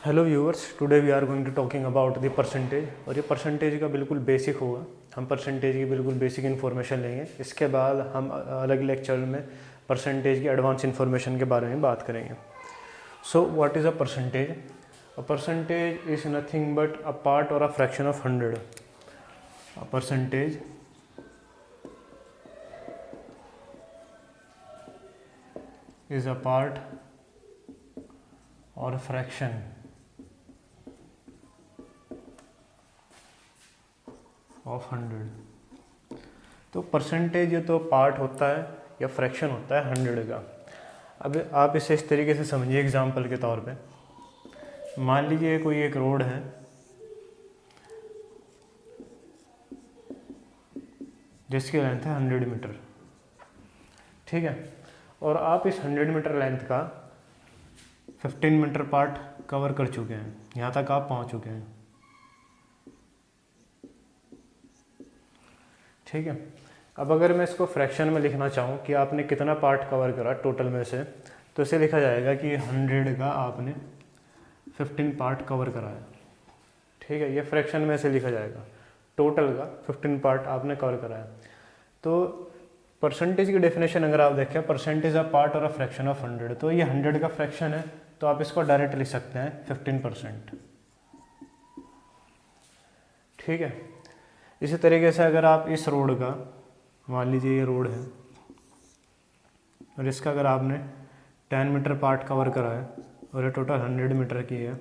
Hello viewers, today we are going to talking about the percentage. और ये percentage का बिल्कुल बेसिक होगा। हम परसेंटेज की बिल्कुल बेसिक इन्फॉर्मेशन लेंगे। इसके बाद हम अलग लेक्चर में परसेंटेज की एडवांस इन्फॉर्मेशन के बारे में बात करेंगे। So what is a percentage? A percentage is nothing but a part और अ फ्रैक्शन ऑफ 100। अ परसेंटेज is a part or fraction of 100। तो परसेंटेज ये तो पार्ट होता है या फ्रैक्शन होता है 100 का। अब आप इसे इस तरीके से समझिए एग्जांपल के तौर पे। मान लीजिए कोई एक रोड है जिसकी लेंथ है 100 मीटर, ठीक है। और आप इस 100 मीटर लेंथ का 15 मीटर पार्ट कवर कर चुके हैं, यहाँ तक आप पहुँच चुके हैं, ठीक है। अब अगर मैं इसको फ्रैक्शन में लिखना चाहूँ कि आपने कितना पार्ट कवर करा टोटल में से, तो इसे लिखा जाएगा कि 100 का आपने 15 पार्ट कवर कराया, ठीक है। ये फ्रैक्शन में से लिखा जाएगा, टोटल का 15 पार्ट आपने कवर कराया। तो परसेंटेज की डेफिनेशन अगर आप देखें, परसेंटेज अ पार्ट और अ फ्रैक्शन ऑफ 100, तो ये 100 का फ्रैक्शन है, तो आप इसको डायरेक्ट लिख सकते हैं 15%, ठीक है। इसी तरीके से अगर आप इस रोड का, मान लीजिए ये रोड है और इसका अगर आपने 10 मीटर पार्ट कवर करा है और ये टोटल 100 मीटर की है,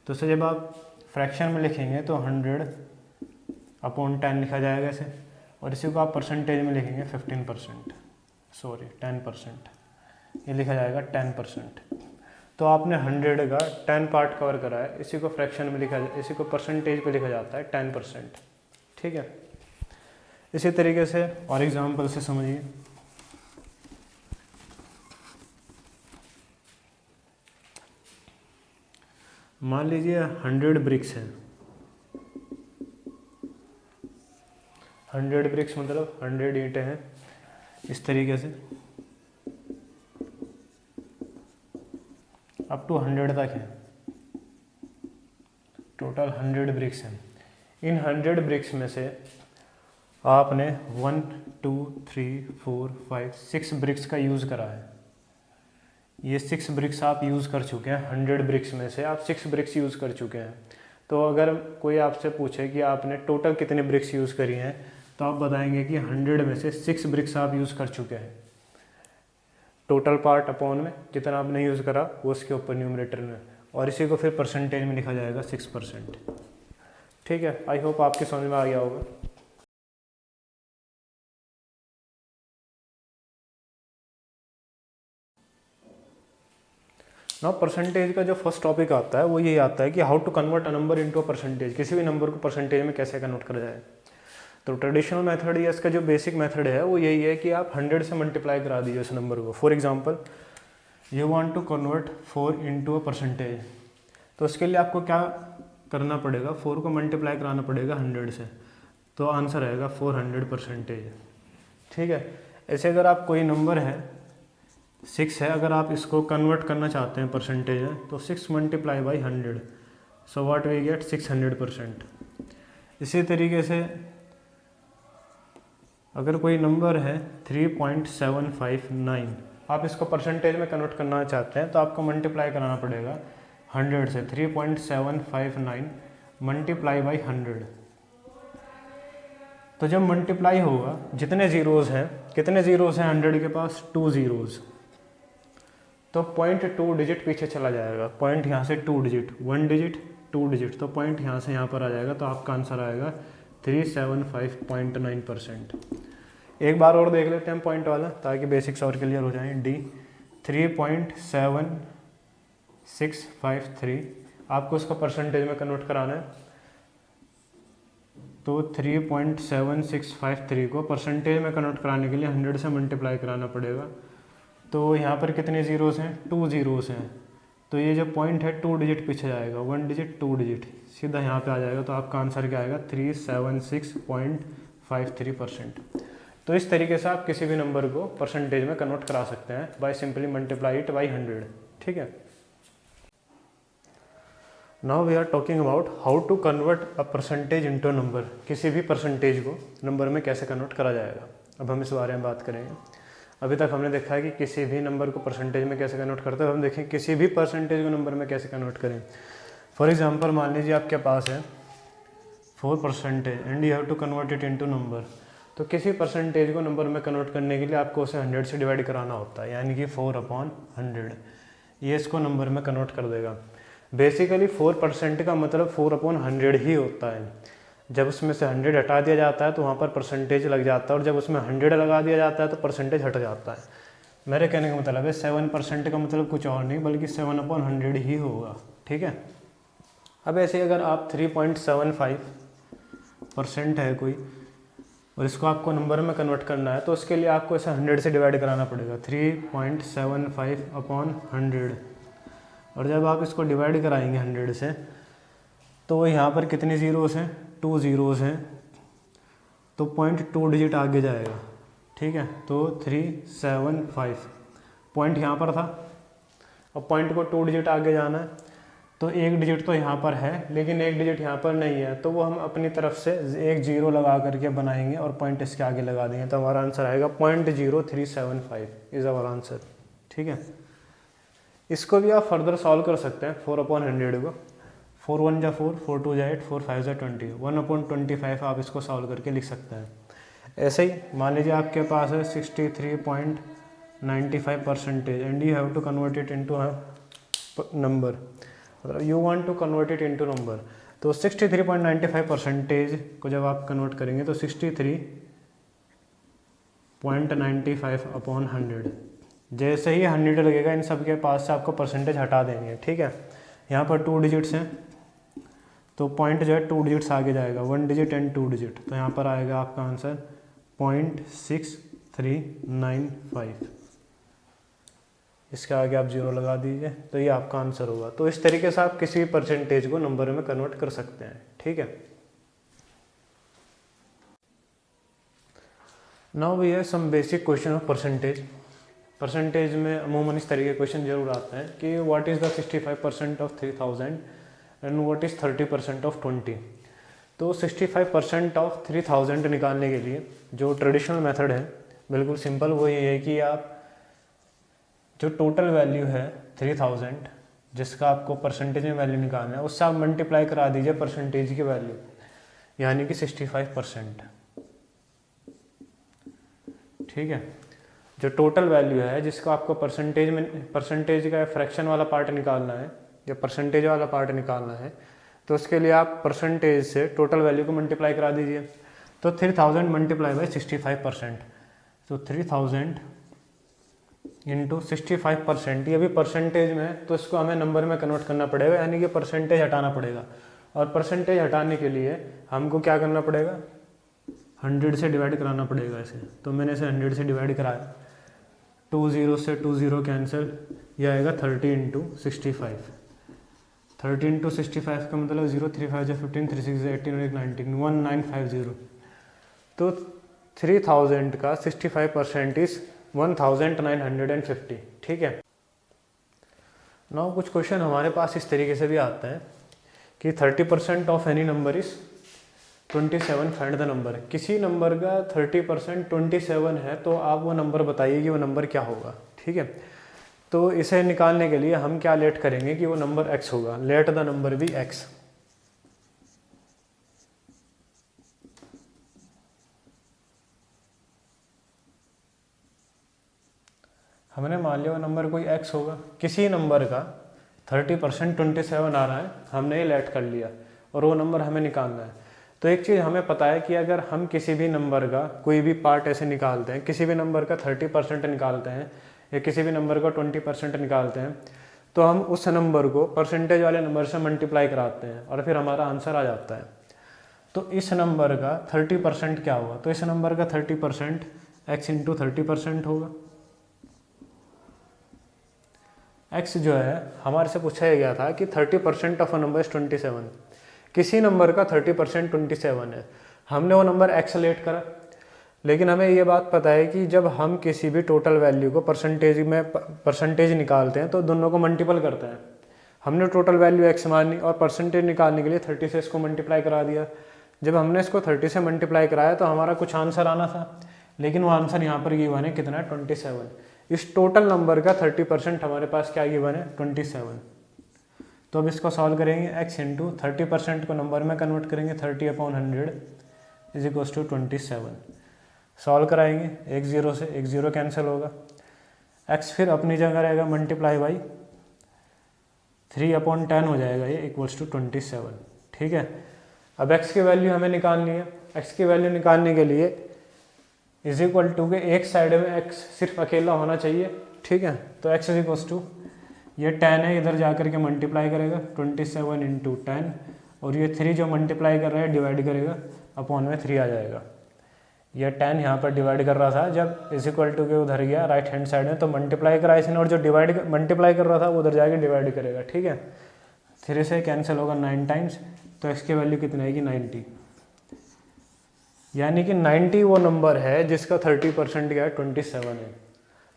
तो इसे जब आप फ्रैक्शन में लिखेंगे तो 100/10 लिखा जाएगा इसे, और इसी को आप परसेंटेज में लिखेंगे 15%, सॉरी 10%, ये लिखा जाएगा 10%। तो आपने 100 का 10 पार्ट कवर करा है, इसी को फ्रैक्शन में लिखा, इसी को परसेंटेज पे लिखा जाता है 10%, ठीक है। इसी तरीके से और एग्जांपल से समझिए। मान लीजिए 100 ब्रिक्स है, 100 ब्रिक्स मतलब 100 ईंटें हैं, इस तरीके से अप टू 100 तक है, टोटल 100 ब्रिक्स हैं। इन 100 ब्रिक्स में से आपने 1 2 3 4 5 6 ब्रिक्स का यूज़ करा है। ये 6 ब्रिक्स आप यूज़ कर चुके हैं, 100 ब्रिक्स में से आप 6 ब्रिक्स यूज़ कर चुके हैं। तो अगर कोई आपसे पूछे कि आपने टोटल कितने ब्रिक्स यूज़ करी हैं, तो आप बताएंगे कि 100 में से 6 ब्रिक्स आप यूज़ कर चुके हैं। टोटल पार्ट अपॉन में जितना आपने यूज़ करा वो उसके ऊपर न्यूमरेटर में, और इसी को फिर परसेंटेज में लिखा जाएगा 6%, ठीक है। आई होप आपके समझ में आ गया होगा। ना परसेंटेज का जो फर्स्ट टॉपिक आता है वो यही आता है कि how to convert a number into a percentage, किसी भी नंबर को परसेंटेज में कैसे कन्वर्ट करा जाए। तो ट्रेडिशनल मेथड या इसका जो बेसिक मेथड है वो यही है कि आप 100 से मल्टीप्लाई करा दीजिए उस नंबर को। For example you want to convert 4 into a percentage, तो उसके लिए आपको क्या करना पड़ेगा, 4 को मल्टीप्लाई कराना पड़ेगा 100 से, तो आंसर आएगा 400%, ठीक है। ऐसे अगर आप कोई नंबर है 6 है, अगर आप इसको कन्वर्ट करना चाहते हैं परसेंटेज है, तो 6 multiply by 100, so what we get 600%। इसी तरीके से अगर कोई नंबर है 3.759, आप इसको परसेंटेज में कन्वर्ट करना चाहते हैं, तो आपको मल्टीप्लाई कराना पड़ेगा 100 से। 3.759 मल्टीप्लाई बाई 100, तो जब मल्टीप्लाई होगा, जितने ज़ीरोज़ हैं, कितने ज़ीरोज़ हैं 100 के पास, 2 ज़ीरोज़, तो पॉइंट 2 डिजिट पीछे चला जाएगा। पॉइंट यहाँ से 2 डिजिट, 1 डिजिट 2 डिजिट, तो पॉइंट यहाँ से यहाँ पर आ जाएगा, तो आपका आंसर आएगा 375.9%। एक बार और देख लेते हैं पॉइंट वाला, ताकि बेसिक्स और क्लियर हो जाएं। डी 3.7653, आपको इसको परसेंटेज में कन्वर्ट कराना है, तो 3.7653 को परसेंटेज में कन्वर्ट कराने के लिए 100 से मल्टीप्लाई कराना पड़ेगा। तो यहाँ पर कितने ज़ीरोज़ हैं, 2 ज़ीरोज़ हैं, तो ये जो पॉइंट है 2 डिजिट पीछे जाएगा, 1 डिजिट 2 डिजिट सीधा यहाँ पे आ जाएगा, तो आपका आंसर क्या आएगा 376.53%। तो इस तरीके से आप किसी भी नंबर को परसेंटेज में कन्वर्ट करा सकते हैं by simply multiply it by 100, ठीक है। Now we are talking about how to convert a percentage into number. किसी भी परसेंटेज को नंबर में कैसे कन्वर्ट करा जाएगा, अब हम इस बारे में बात करेंगे। अभी तक हमने देखा है कि किसी भी नंबर को परसेंटेज में कैसे कन्वर्ट करते हैं, हम देखें किसी भी परसेंटेज को नंबर में कैसे कन्वर्ट करें। फॉर एग्जांपल मान लीजिए आपके पास है 4% and you have to convert it into number. तो किसी परसेंटेज को नंबर में कन्वर्ट करने के लिए आपको उसे 100 से डिवाइड कराना होता है, यानी कि 4/100। ये इसको नंबर में कन्वर्ट कर देगा। बेसिकली 4% का मतलब 4/100 ही होता है। जब उसमें से 100 हटा दिया जाता है तो वहाँ पर परसेंटेज लग जाता है, और जब उसमें 100 लगा दिया जाता है तो परसेंटेज हट जाता है। मेरे कहने का मतलब है 7% का मतलब कुछ और नहीं बल्कि 7/100 ही होगा, ठीक है। अब ऐसे अगर आप 3.75% है कोई और इसको आपको नंबर में कन्वर्ट करना है तो उसके लिए आपको इसे 100 से डिवाइड कराना पड़ेगा, 3.75/100। और जब आप इसको डिवाइड कराएंगे 100 से तो यहाँ पर कितनी ज़ीरोस हैं, 2 ज़ीरोस हैं, तो 0.2 डिजिट आगे जाएगा, ठीक है। तो 375 पॉइंट यहाँ पर था, अब पॉइंट को 2 डिजिट आगे जाना है तो 1 डिजिट तो यहाँ पर है लेकिन 1 डिजिट यहाँ पर नहीं है, तो वो हम अपनी तरफ से एक जीरो लगा करके बनाएंगे और पॉइंट इसके आगे लगा देंगे, तो हमारा आंसर आएगा 0.0375 इज़ आवर आंसर, ठीक है। इसको भी आप फर्दर सॉल्व कर सकते हैं 4/100 को। 4 1 जा 4, 4 2 जा 8, 4 5 जा 20, 1/25 आप इसको सॉल्व करके लिख सकते हैं। ऐसे ही मान लीजिए आपके पास है 63.95% and you have to convert it into number, मतलब you want to convert it into number. तो 63.95% को जब आप कन्वर्ट करेंगे तो 63.95/100, जैसे ही 100 लगेगा इन सब के पास से आपको परसेंटेज हटा देंगे, ठीक है। यहाँ पर 2 डिजिट्स हैं तो पॉइंट जो है 2 डिजिट्स आगे जाएगा, 1 डिजिट एंड 2 डिजिट, तो यहाँ पर आएगा आपका आंसर 0.6395। इसके आगे आप जीरो लगा दीजिए तो ये आपका आंसर होगा। तो इस तरीके से आप किसी भी परसेंटेज को नंबर में कन्वर्ट कर सकते हैं, ठीक है। Now we have some basic question of percentage. Percentage में अमूमन इस तरीके के क्वेश्चन जरूर आते हैं कि what is the 65% of 3000 and what is 30% of 20। तो 65% ऑफ 3000 निकालने के लिए जो ट्रेडिशनल मेथड है बिल्कुल सिंपल, वो ये है कि आप जो टोटल वैल्यू है 3000 जिसका आपको परसेंटेज में वैल्यू निकालना है उससे आप मल्टीप्लाई करा दीजिए परसेंटेज की वैल्यू, यानी कि 65%, ठीक है। जो टोटल वैल्यू है जिसको आपको परसेंटेज का फ्रैक्शन वाला पार्ट निकालना है या परसेंटेज वाला पार्ट निकालना है, तो उसके लिए आप परसेंटेज से टोटल वैल्यू को मल्टीप्लाई करा दीजिए। तो 3000 मल्टीप्लाई बाई 65%, तो 3000 इंटू 65%, ये भी परसेंटेज में है तो इसको हमें नंबर में कन्वर्ट करना पड़ेगा, यानी कि परसेंटेज हटाना पड़ेगा। और परसेंटेज हटाने के लिए हमको क्या करना पड़ेगा, 100 से डिवाइड कराना पड़ेगा इसे। तो मैंने इसे 100 से डिवाइड कराया, 2 0 से 2 0 कैंसिल, यह आएगा 30 इंटू 65। 30 इंटू 65 का मतलब 0 3 5 15 3 6 18 और 19 1950। तो 3000 का 65% इज 1950, ठीक है। नाउ कुछ क्वेश्चन हमारे पास इस तरीके से भी आता है कि 30% of any number is 27, find the number. किसी नंबर का 30% 27 है तो आप वो नंबर बताइए कि वो नंबर क्या होगा, ठीक है। तो इसे निकालने के लिए हम क्या लेट करेंगे कि वो नंबर x होगा, let the number be x। हमने मान लिया वो नंबर कोई x होगा, किसी नंबर का 30% 27 आ रहा है, हमने ये लेट कर लिया और वो नंबर हमें निकालना है। तो एक चीज़ हमें पता है कि अगर हम किसी भी नंबर का कोई भी पार्ट ऐसे निकालते हैं, किसी भी नंबर का 30% निकालते हैं या किसी भी नंबर का 20% निकालते हैं, तो हम उस नंबर को परसेंटेज वाले नंबर से मल्टीप्लाई कराते हैं और फिर हमारा आंसर आ जाता है। तो इस नंबर का 30% क्या होगा, तो इस नंबर का 30% x इंटू 30% होगा। x जो है हमारे से पूछा गया था कि 30% ऑफ अ नंबर इज 27, किसी नंबर का 30% 27 है, हमने वो नंबर x लेट करा। लेकिन हमें ये बात पता है कि जब हम किसी भी टोटल वैल्यू को परसेंटेज निकालते हैं तो दोनों को मल्टीपल करते हैं। हमने टोटल वैल्यू x मानी और परसेंटेज निकालने के लिए 30 से इसको मल्टीप्लाई करा दिया। जब हमने इसको 30 से मल्टीप्लाई कराया तो हमारा कुछ आंसर आना था, लेकिन वो आंसर यहाँ पर गिवन है कितना है 27। इस टोटल नंबर का 30% हमारे पास क्या गिवन है 27। तो अब इसको सॉल्व करेंगे, x इंटू 30% को नंबर में कन्वर्ट करेंगे 30/100 इज इक्वल्स टू 27। सॉल्व कराएंगे, एक जीरो से एक जीरो कैंसिल होगा, x फिर अपनी जगह रहेगा मल्टीप्लाई बाई 3/10 हो जाएगा ये इक्वल्स टू 27। ठीक है, अब x की वैल्यू हमें निकालनी है। x की वैल्यू निकालने के लिए इज इक्वल टू के एक साइड में x सिर्फ अकेला होना चाहिए। ठीक है, तो x इज इक्वल्स टू ये 10 है, इधर जा करके मल्टीप्लाई करेगा 27 इंटू 10 और ये 3 जो मल्टीप्लाई कर रहा है डिवाइड करेगा अपॉन में 3 आ जाएगा। ये 10 यहाँ पर डिवाइड कर रहा था, जब इज इक्वल टू के उधर गया राइट हैंड साइड में तो मल्टीप्लाई करा इसने, और जो मल्टीप्लाई कर रहा था वो उधर जाके डिवाइड करेगा। ठीक है, 3 से कैंसिल होगा 9 टाइम्स, तो x की वैल्यू कितनी आएगी 90। यानी कि 90 वो नंबर है जिसका 30% क्या है 27 है।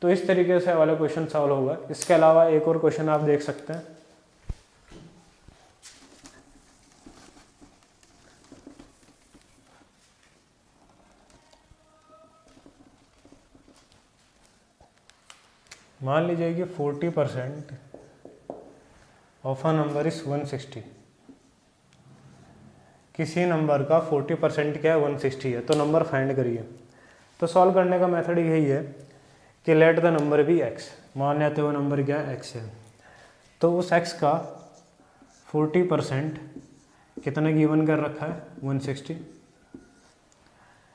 तो इस तरीके से वाला क्वेश्चन सॉल्व होगा। इसके अलावा एक और क्वेश्चन आप देख सकते हैं। मान लीजिए कि 40% ऑफ अ नंबर इज 160। किसी नंबर का 40% क्या है 160 है, तो नंबर फाइंड करिए। तो सॉल्व करने का मेथड यही है कि let the number be x, मान लेते हुए नंबर क्या है x है, तो उस x का 40% कितना गिवन कर रखा है 160।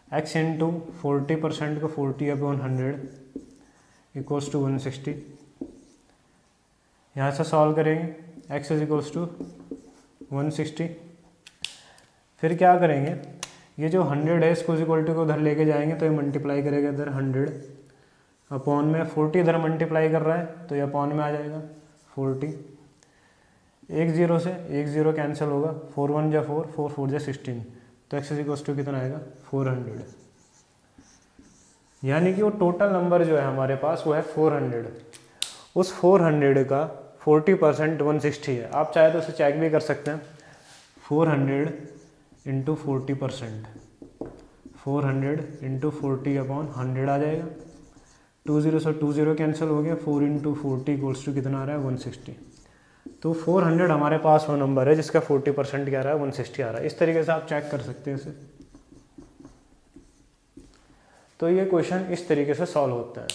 x इंटू 40% को 40/100 इक्वल्स टू 160। यहाँ से सॉल्व करेंगे, x इज इक्वल्स टू 160। फिर क्या करेंगे, ये जो 100 है इसको इक्वल टू को उधर लेके जाएंगे तो ये मल्टीप्लाई करेगा इधर 100 अपॉन में 40 इधर मल्टीप्लाई कर रहा है तो ये अपॉन में आ जाएगा 40। एक जीरो से एक जीरो कैंसिल होगा, 4 1 जा 4, 4 4 जा 16, तो x इज इक्वल्स टू कितना आएगा 400। यानी कि वो टोटल नंबर जो है हमारे पास वो है 400। उस 400 का 40% 160 है। आप चाहे तो उसे चेक भी कर सकते हैं, 400 इंटू 40%, 400 इंटू 40/100 आ जाएगा। 20 से 20 कैंसिल हो गया, 4 इंटू 40 इक्वल्स टू कितना आ रहा है 160। तो 400 हमारे पास वो नंबर है जिसका 40% क्या आ रहा है 160 आ रहा है। इस तरीके से आप चेक कर सकते हैं इसे। तो ये क्वेश्चन इस तरीके से सॉल्व होता है।